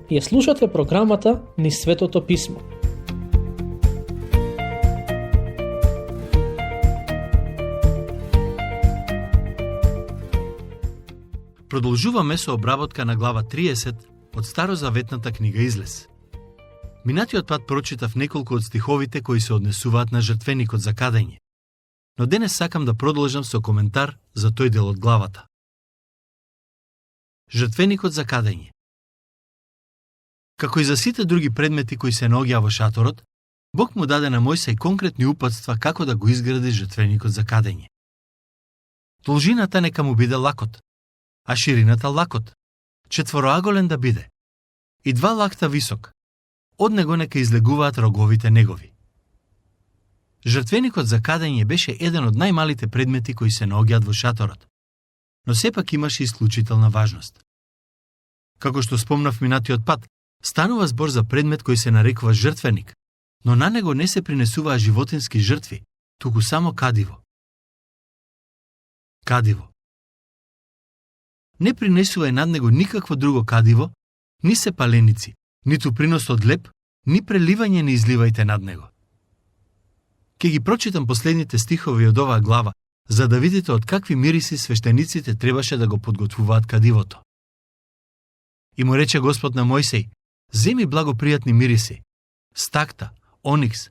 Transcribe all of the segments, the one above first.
Ја слушате програмата Низ Светото Писмо. Продолжуваме со обработка на глава 30 од Старозаветната книга Излез. Минатиот пат прочитав неколку од стиховите кои се однесуваат на жртвеникот за кадење. Но денес сакам да продолжам со коментар за тој дел од главата. Жртвеникот за кадење. Како и за сите други предмети кои се наоѓаа во шаторот, Бог му даде на Мојсеј конкретни упатства како да го изгради жртвеникот за кадење. Должината нека му биде лакот, а ширината лакот, четвороаголен да биде, и 2 лакта висок, од него нека излегуваат роговите негови. Жртвеникот за кадење беше еден од најмалите предмети кои се наоѓаат во шаторот, но сепак имаше исклучителна важност. Како што спомнав минатиот пат, станува збор за предмет кој се нарекува жртвеник, но на него не се принесуваа животински жртви, туку само кадиво. Кадиво. Не принесува над него никакво друго кадиво, ни се паленици, ниту принос од леп, ни преливање не изливајте над него. Ке ги прочитам последните стихови од оваа глава, за да видите од какви мириси свештениците требаше да го подготвуваат кадивото. И му рече Господ на Мојсеј: земи благопријатни мириси, стакта, оникс,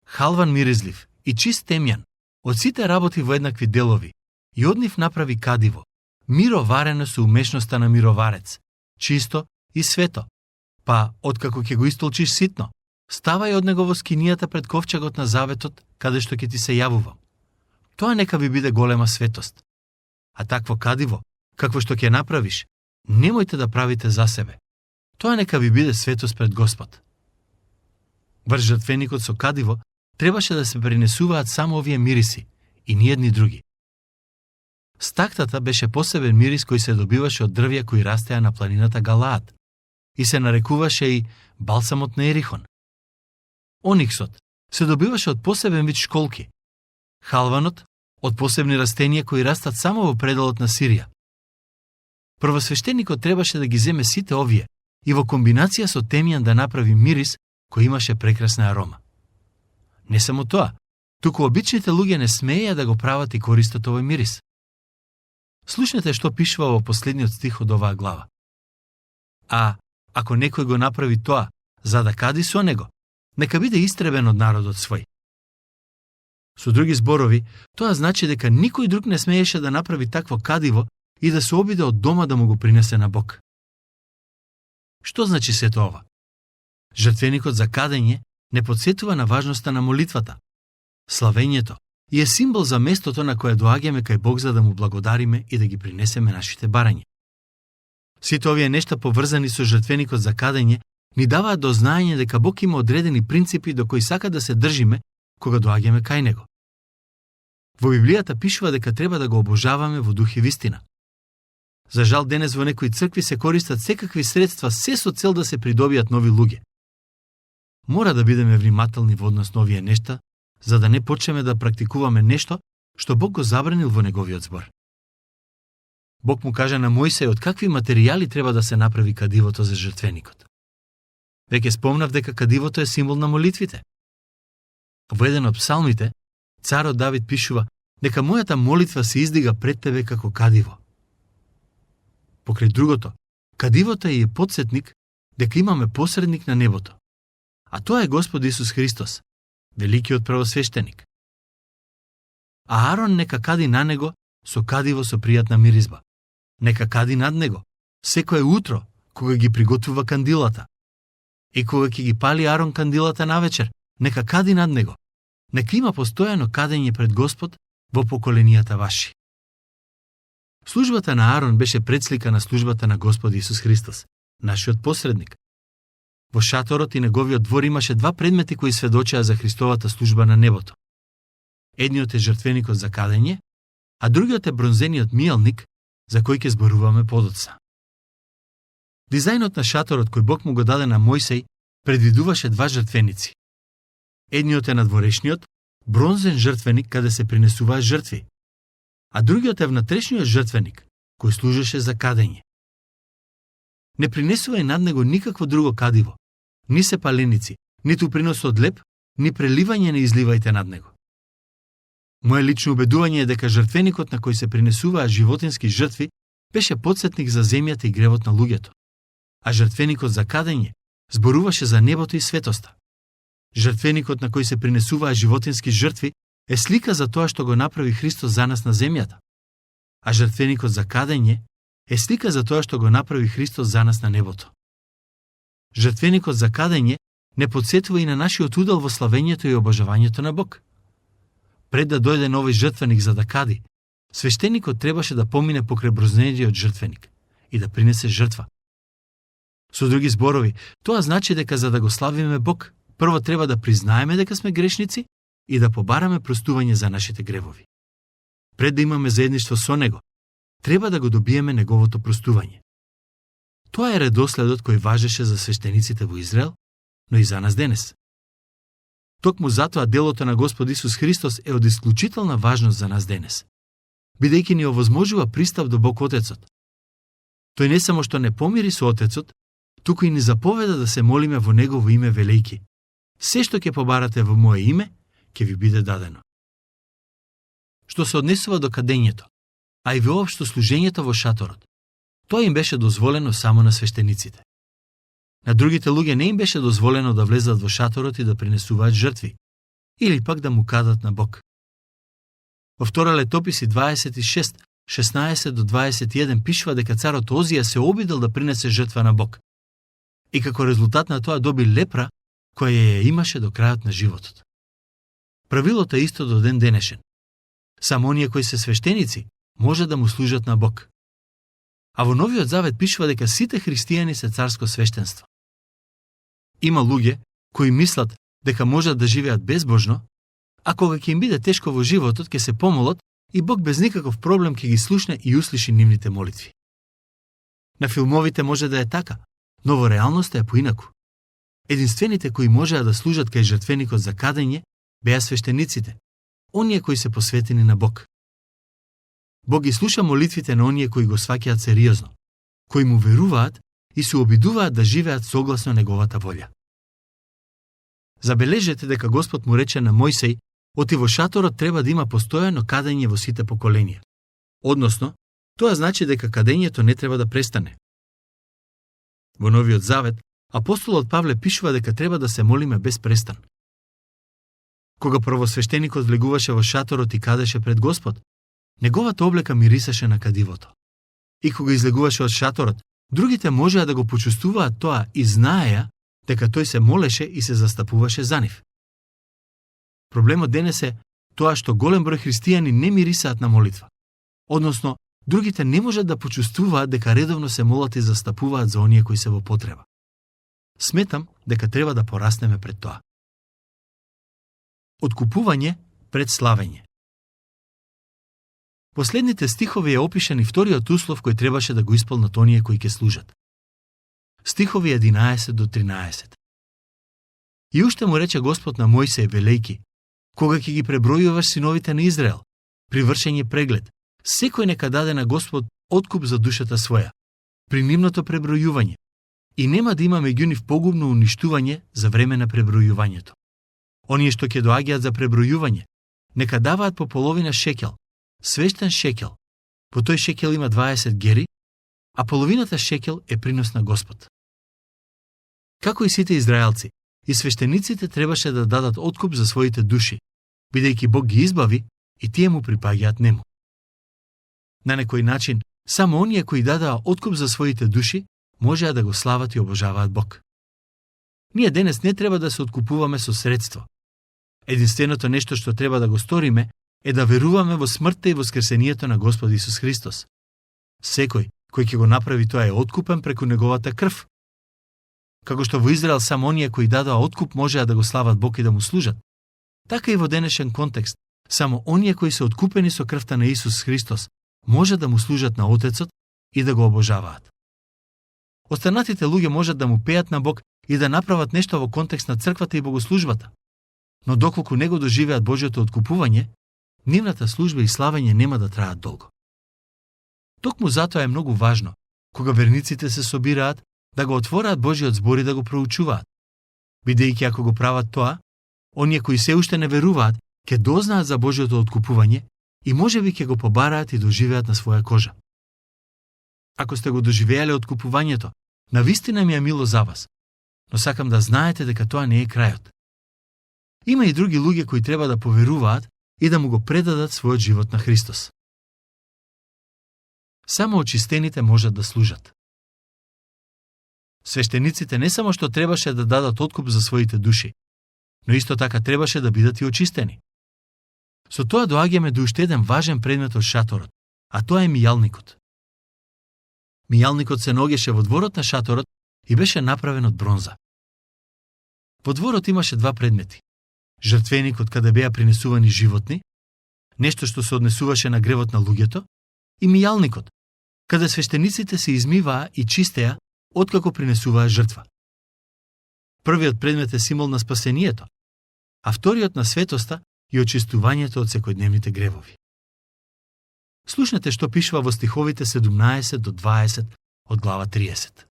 халван миризлив и чист темјан, од сите работи во еднакви делови, и од нив направи кадиво, мироварено со умешноста на мироварец, чисто и свето. Па, откако ќе го истолчиш ситно, ставај од него во скинијата пред ковчегот на заветот, каде што ќе ти се јавувам. Тоа нека ви биде голема светост. А такво кадиво, какво што ќе направиш, немојте да правите за себе. Тоа нека ви биде светост пред Господ. Врз жртвеникот со кадиво требаше да се пренесуваат само овие мириси и ниедни други. Стактата беше посебен мирис кој се добиваше од дрвја кои растеа на планината Галаат и се нарекуваше и балсамот на Ерихон. Ониксот се добиваше од посебен вид школки. Халванот од посебни растенија кои растат само во пределот на Сирија. Првосвештеникот требаше да ги земе сите овие и во комбинација со темјан да направи мирис кој имаше прекрасна арома. Не само тоа, туку обичните луѓе не смееја да го прават и користат овој мирис. Слушнете што пишува во последниот стих од оваа глава. А ако некој го направи тоа за да кади со него, нека биде истребен од народот свој. Со други зборови, тоа значи дека никој друг не смееше да направи такво кадиво и да се обиде од дома да му го принесе на Бог. Што значи сето ова? Жртвеникот за кадење не подсетува на важноста на молитвата, славењето, и е символ за местото на кое доаѓаме кај Бог за да му благодариме и да ги принесеме нашите барања. Сите овие нешта поврзани со жртвеникот за кадење ни даваат до знаење дека Бог има одредени принципи до кои сака да се држиме кога доаѓаме кај него. Во Библијата пишува дека треба да го обожаваме во дух и вистина. За жал денес во некои цркви се користат секакви средства се со цел да се придобијат нови луѓе. Мора да бидеме внимателни во однос на овие нешта, за да не почнеме да практикуваме нешто што Бог го забранил во неговиот збор. Бог му кажа на Мојсеј од какви материјали треба да се направи кадивото за жртвеникот. Веќе спомнав дека кадивото е символ на молитвите. Во еден од псалмите, царот Давид пишува: нека мојата молитва се издига пред тебе како кадиво. Покрај другото, кадивото е потсетник дека имаме посредник на небото. А тоа е Господ Исус Христос, великиот првосвештеник. А Арон нека кади на него со кадиво со пријатна миризба. Нека кади над него секое утро кога ги приготвува кандилата. И кога ќе ги пали Арон кандилата навечер, нека кади над него. Нека има постојано кадење пред Господ во поколенијата ваши. Службата на Арон беше предслика на службата на Господ Исус Христос, нашиот посредник. Во шаторот и неговиот двор имаше 2 предмети кои сведочеа за Христовата служба на небото. Едниот е жртвеникот за кадење, а другиот е бронзениот мијалник, за кој ќе зборуваме подоцна. Дизајнот на шаторот кој Бог му го даде на Мојсеј предвидуваше 2 жртвеници. Едниот е надворешниот, бронзен жртвеник каде се принесуваат жртви, а другиот е внатрешниот жртвеник, кој служеше за кадење. Не принесувај над него никакво друго кадиво, ни се паленици, ниту принос од леп, ни преливање не изливајте над него. Моje лично убедување е дека жртвеникот на кој се принесуваа животински жртви беше потсетник за земјата и гревот на луѓето, а жртвеникот за кадење зборуваше за небото и светоста. Жртвеникот на кој се принесуваа животински жртви е слика за тоа што го направи Христос за нас на земјата, а жртвеникот за кадење е слика за тоа што го направи Христос за нас на небото. Жртвеникот за кадење не подсетува и на нашиот удел во славењето и обожавањето на Бог. Пред да дојде нови жртвеник за да кади, свештеникот требаше да помине покрај брознежиот жртвеник и да принесе жртва. Со други зборови, тоа значи дека за да го славиме Бог, прво треба да признаеме дека сме грешници и да побараме простување за нашите гревови. Пред да имаме заедништво со Него, треба да го добиеме Неговото простување. Тоа е редоследот кој важеше за свештениците во Израел, но и за нас денес. Токму затоа делото на Господ Исус Христос е од исклучителна важност за нас денес, бидејќи ни овозможува пристап до Бог Отецот. Тој не само што не помири со Отецот, туку и ни заповеда да се молиме во Негово име велејки: се што ќе побарате во Мое име, ќе ви биде дадено. Што се однесува до кадењето, а и воопшто служењето во шаторот, тоа им беше дозволено само на свештениците. На другите луѓе не им беше дозволено да влезат во шаторот и да принесуваат жртви, или пак да му кадат на Бог. Во Втора Летописи 26, 16 до 21 пишува дека царот Озија се обидел да принесе жртва на Бог. И како резултат на тоа доби лепра, која ја имаше до крајот на животот. Правилото е исто до ден денешен. Само оние кои се свештеници може да му служат на Бог. А во Новиот Завет пишува дека сите христијани се царско свештенство. Има луѓе кои мислат дека можат да живеат безбожно, а кога ќе им биде тешко во животот, ќе се помолат и Бог без никаков проблем ќе ги слушне и услиши нивните молитви. На филмовите може да е така, но во реалноста е поинаку. Единствените кои можеа да служат кај жртвеникот за кадење беа свештениците, оние кои се посветени на Бог. Бог ги слуша молитвите на оние кои го сваќаат сериозно, кои му веруваат и се обидуваат да живеат согласно неговата волја. Забележете дека Господ му рече на Мојсей: оти во шаторот треба да има постојано кадење во сите поколенија. Односно, тоа значи дека кадењето не треба да престане. Во Новиот Завет, апостолот Павле пишува дека треба да се молиме без престан. Кога првосвештеникот влегуваше во шаторот и кадеше пред Господ, неговата облека мирисаше на кадивото. И кога излегуваше од шаторот, другите можеа да го почувствуваат тоа и знаеа дека тој се молеше и се застапуваше за нив. Проблемот денес е тоа што голем број христијани не мирисаат на молитва. Односно, другите не можат да почувствуваат дека редовно се молат и застапуваат за оние кои се во потреба. Сметам дека треба да пораснеме пред тоа. Откупување пред славење. Последните стихови е опишан и вториот услов кој требаше да го исполнат оние кои ќе служат. Стихови 11 до 13. И уште му рече Господ на Мојсеј велејки: кога ќе ги пребројуваш синовите на Израел, при вршење преглед, секој нека даде на Господ откуп за душата своја, при нивното пребројување, и нема да има меѓу нив погубно уништување за време на пребројувањето. Оние што ќе доаѓаат за пребројување, нека даваат по половина шекел, свештен шекел. По тој шекел има 20 гери, а половината шекел е принос на Господ. Како и сите израелци, и свештениците требаше да дадат откуп за своите души, бидејќи Бог ги избави и тие му припаѓаат нему. На некој начин, само оние кои дадаа откуп за своите души, можеа да го слават и обожаваат Бог. Ние денес не треба да се откупуваме со средство. Единственото нешто што треба да го сториме е да веруваме во смртта и воскресението на Господ Исус Христос. Секој кој ќе го направи тоа е откупен преку неговата крв. Како што во Израел само оние кои дадоа откуп можеа да го слават Бог и да му служат, така и во денешен контекст, само оние кои се откупени со крвта на Исус Христос може да му служат на Отецот и да го обожаваат. Останатите луѓе можат да му пеат на Бог и да направат нешто во контекст на црквата и богослужбата, но доколку не го доживеат Божјото откупување, нивната служба и славење нема да траат долго. Токму затоа е многу важно кога верниците се собираат, да го отвораат Божиот збор и да го проучуваат. Бидејќи ако го прават тоа, оние кои се уште не веруваат, ќе дознаат за Божиото откупување и можеби ќе го побараат и доживеат на своја кожа. Ако сте го доживеале откупувањето, навистина ми е мило за вас, но сакам да знаете дека тоа не е крајот. Има и други луѓе кои треба да поверуваат и да му го предадат својот живот на Христос. Само очистените можат да служат. Свештениците не само што требаше да дадат откуп за своите души, но исто така требаше да бидат и очистени. Со тоа доаѓаме до уште еден важен предмет од шаторот, а тоа е мијалникот. Мијалникот се наоѓаше во дворот на шаторот и беше направен од бронза. Во дворот имаше два предмети. Жртвеникот каде беа принесувани животни, нешто што се однесуваше на гревот на луѓето, и мијалникот, каде свештениците се измиваа и чистеа откако принесуваа жртва. Првиот предмет е символ на спасението, а вториот на светоста и очистувањето од секојдневните гревови. Слушнете што пишува во стиховите 17 до 20 од глава 30.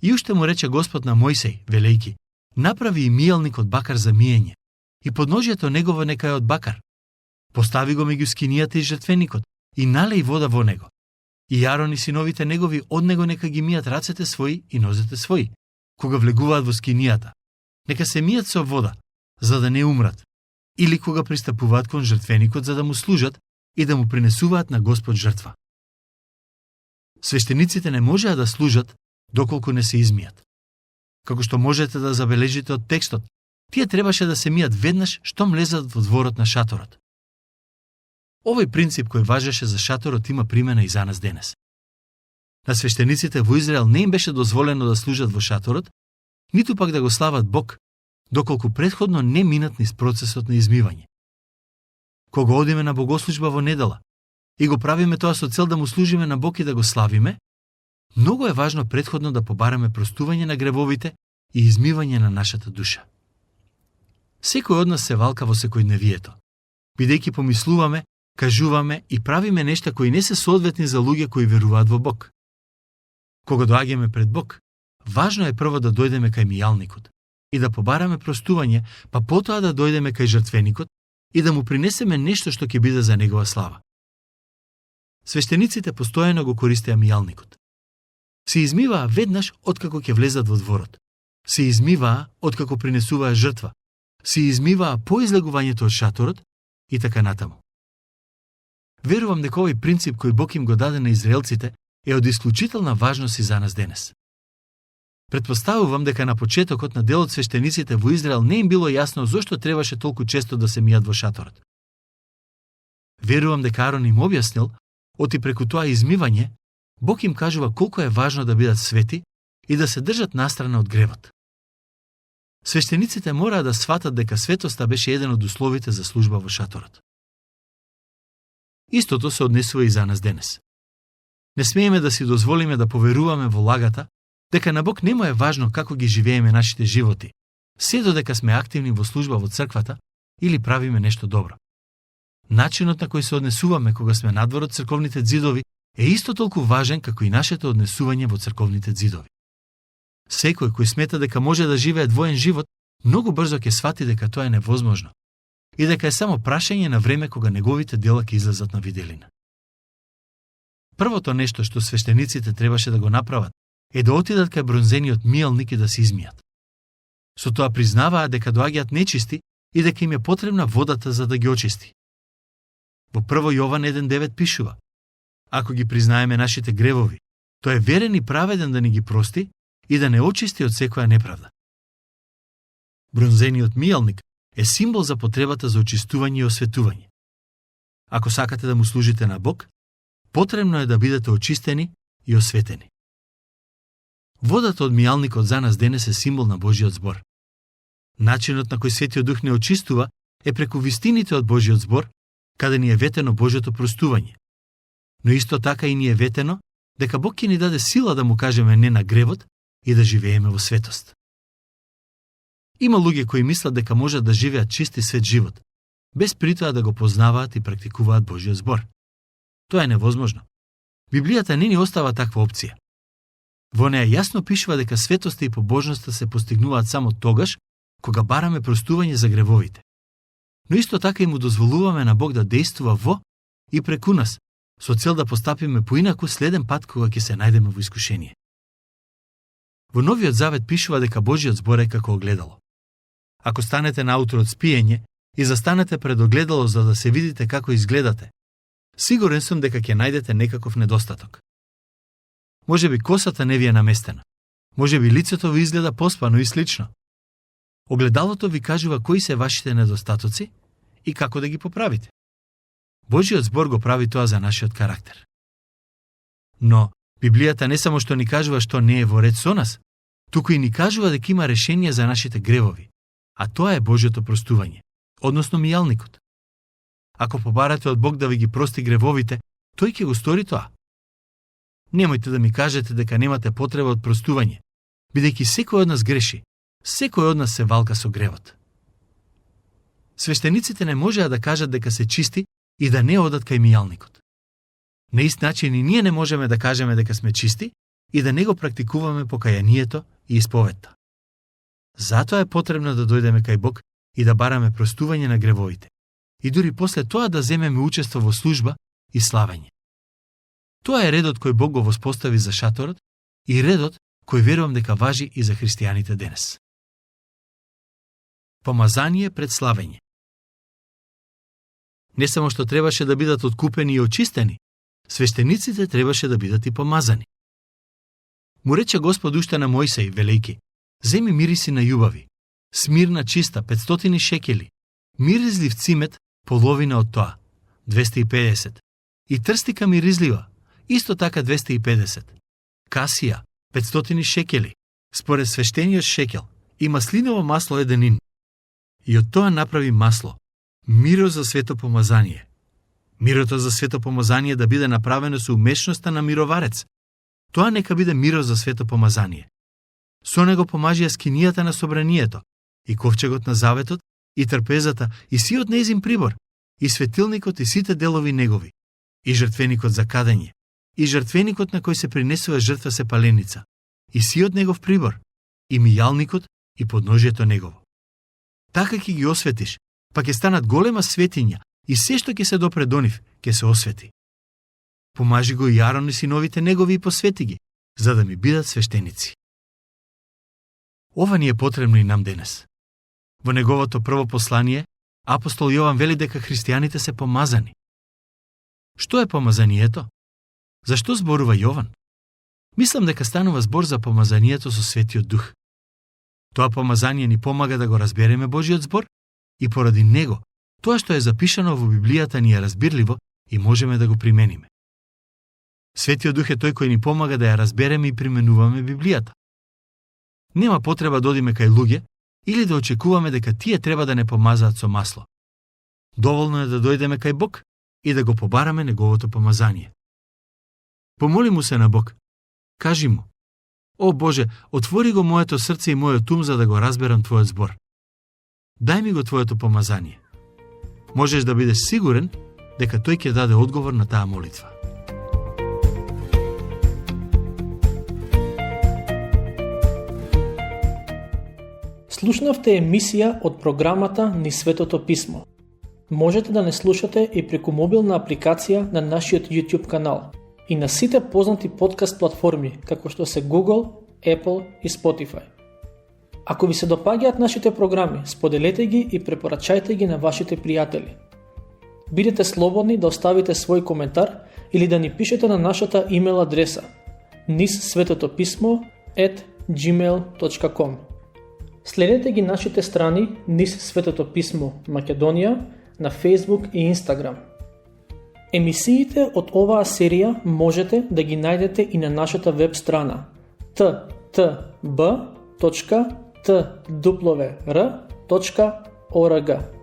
И уште му рече Господ на Мојсей, велејки: направи и мијалник од бакар за миење, и подножјето негово нека е од бакар. Постави го меѓу скинијата и жртвеникот, и налеј вода во него. И Арон и синовите негови од него нека ги мијат рацете своји и нозете своји, кога влегуваат во скинијата. Нека се мијат со вода, за да не умрат, или кога пристапуваат кон жртвеникот за да му служат и да му принесуваат на Господ жртва. Свештениците не можеа да служат доколку не се измијат. Како што можете да забележите од текстот, тие требаше да се мијат веднаш штом влезат во дворот на шаторот. Овој принцип кој важеше за шаторот има примена и за нас денес. На свештениците во Израел не им беше дозволено да служат во шаторот, ниту пак да го слават Бог, доколку претходно не минат низ процесот на измивање. Кога одиме на богослужба во недела и го правиме тоа со цел да му служиме на Бог и да го славиме, многу е важно претходно да побараме простување на гревовите и измивање на нашата душа. Секој од нас се валка во секојдневието, бидејќи помислуваме, кажуваме и правиме нешта кои не се соодветни за луѓе кои веруваат во Бог. Кога доаѓаме пред Бог, важно е прво да дојдеме кај мијалникот и да побараме простување, па потоа да дојдеме кај жртвеникот и да му принесеме нешто што ќе биде за негова слава. Свештениците постојано го користеа мијалникот. Се измиваа веднаш откако ќе влезат во дворот. Се измиваа откако принесуваа жртва. Се измиваа по излегувањето од шаторот и така натаму. Верувам дека овој принцип кој Бог им го даде на израелците е од исклучителна важност и за нас денес. Претпоставувам дека на почетокот на делот свештениците во Израел не им било јасно зошто требаше толку често да се мијат во шаторот. Верувам дека Арон им објаснил, оти преку тоа измивање, Бог им кажува колку е важно да бидат свети и да се држат настрана од гревот. Свештениците мораа да сватат дека светоста беше еден од условите за служба во шаторот. Истото се однесува и за нас денес. Не смееме да си дозволиме да поверуваме во лагата, дека на Бог нему е важно како ги живееме нашите животи, се додека сме активни во служба во црквата или правиме нешто добро. Начинот на кој се однесуваме кога сме надвор од црковните ѕидови е исто толку важен како и нашето однесување во црковните ѕидови. Секој кој смета дека може да живее двоен живот, многу брзо ќе свати дека тоа е невозможно и дека е само прашање на време кога неговите дела ќе излезат на виделина. Првото нешто што свештениците требаше да го направат е да отидат кај бронзениот мијалник и да се измијат. Со тоа признаваа дека доаѓаат нечисти и дека им е потребна водата за да ги очисти. Во 1 Јован 1:9 пишува: ако ги признаеме нашите гревови, тој е верен и праведен да ни ги прости и да не очисти од секоја неправда. Бронзениот мијалник е символ за потребата за очистување и осветување. Ако сакате да му служите на Бог, потребно е да бидете очистени и осветени. Водата од мијалникот за нас денес е символ на Божиот збор. Начинот на кој Светиот Дух не очистува е преку вистините од Божиот збор, каде ни е ветено Божиото простување. Но исто така и ни е ветено дека Бог ќе ни даде сила да му кажеме не на гревот и да живееме во светост. Има луѓе кои мислат дека можат да живеат чист и свет живот, без притоа да го познаваат и практикуваат Божиот збор. Тоа е невозможно. Библијата не ни остава таква опција. Во неја јасно пишува дека светоста и побожноста се постигнуваат само тогаш кога бараме простување за гревовите. Но исто така и му дозволуваме на Бог да действува во и преку нас, со цел да постапиме поинаку следен пат кога ќе се најдеме во искушение. Во Новиот Завет пишува дека Божиот збор е како огледало. Ако станете наутро од спиење и застанете пред огледало за да се видите како изгледате, сигурен сум дека ќе најдете некаков недостаток. Можеби косата не ви е наместена. Можеби лицето ви изгледа поспано и слично. Огледалото ви кажува кои се вашите недостатоци и како да ги поправите. Божиот збор го прави тоа за нашиот карактер. Но Библијата не само што ни кажува што не е во ред со нас, туку и ни кажува дека има решение за нашите гревови, а тоа е Божиото простување, односно мијалникот. Ако побарате од Бог да ви ги прости гревовите, тој ќе го стори тоа. Немојте да ми кажете дека немате потреба од простување, бидејќи секој од нас греши, секој од нас се валка со гревот. Свештениците не можеа да кажат дека се чисти и да не одат кај мијалникот. На ист начин и ние не можеме да кажеме дека сме чисти и да не го практикуваме покајанието и исповедта. Затоа е потребно да дојдеме кај Бог и да бараме простување на гревовите, и дури после тоа да земеме учество во служба и славење. Тоа е редот кој Бог го воспостави за шаторот и редот кој верувам дека важи и за христијаните денес. Помазание пред славење. Не само што требаше да бидат откупени и очистени, свештениците требаше да бидат и помазани. Му рече Господ уште на Мојсеј, велејки: земи мириси на љубави, смирна чиста 500 шекели, миризлив цимет половина од тоа 250, и трстика миризлива исто така 250, касија 500 шекели според свештениот шекел и маслиново масло 1 ин. И од тоа направи масло, миро за свето помазание. Мирото за свето помазание да биде направено со умешноста на мироварец. Тоа нека биде миро за свето помазание. Со него помажија скинијата на собранието, и ковчегот на заветот, и трпезата, и сиот нејзин прибор, и светилникот и сите делови негови, и жртвеникот за кадење, и жртвеникот на кој се принесува жртва сепаленица, и сиот негов прибор, и мијалникот и подножието негово. Така ќе ги осветиш, па ќе станат голема светиња, и се што ќе се допре до нив, ќе се освети. Помажи го и Арон и синовите негови и посвети ги, за да ми бидат свештеници. Ова ни е потребно и нам денес. Во неговото прво послание, апостол Јован вели дека христијаните се помазани. Што е помазанието? Зашто зборува Јован? Мислам дека станува збор за помазанието со Светиот Дух. Тоа помазание ни помага да го разбереме Божиот збор и поради него, тоа што е запишано во Библијата ни е разбирливо и можеме да го примениме. Светиот Дух е тој кој ни помага да ја разбереме и применуваме Библијата. Нема потреба да одиме кај луѓе или да очекуваме дека тие треба да не помазаат со масло. Доволно е да дојдеме кај Бог и да го побараме неговото помазание. Помоли му се на Бог. Кажи му: О Боже, отвори го моето срце и мојот ум за да го разберам Твојот збор. Дај ми го Твоето помазание. Можеш да бидеш сигурен дека тој ќе даде одговор на таа молитва. Слушнавте емисија од програмата Низ Светото Писмо. Можете да не слушате и преку мобилна апликација на нашиот YouTube канал и на сите познати подкаст платформи, како што се Google, Apple и Spotify. Ако ви се допаѓаат нашите програми, споделете ги и препорачајте ги на вашите пријатели. Бидете слободни да оставите свој коментар или да ни пишете на нашата имейл адреса nizsvetotopисmo@gmail.com. Следете ги нашите страни Низ Светото Писмо Македонија на Facebook и Instagram. Емисиите од оваа серија можете да ги најдете и на нашата веб страна ttb.twr.org.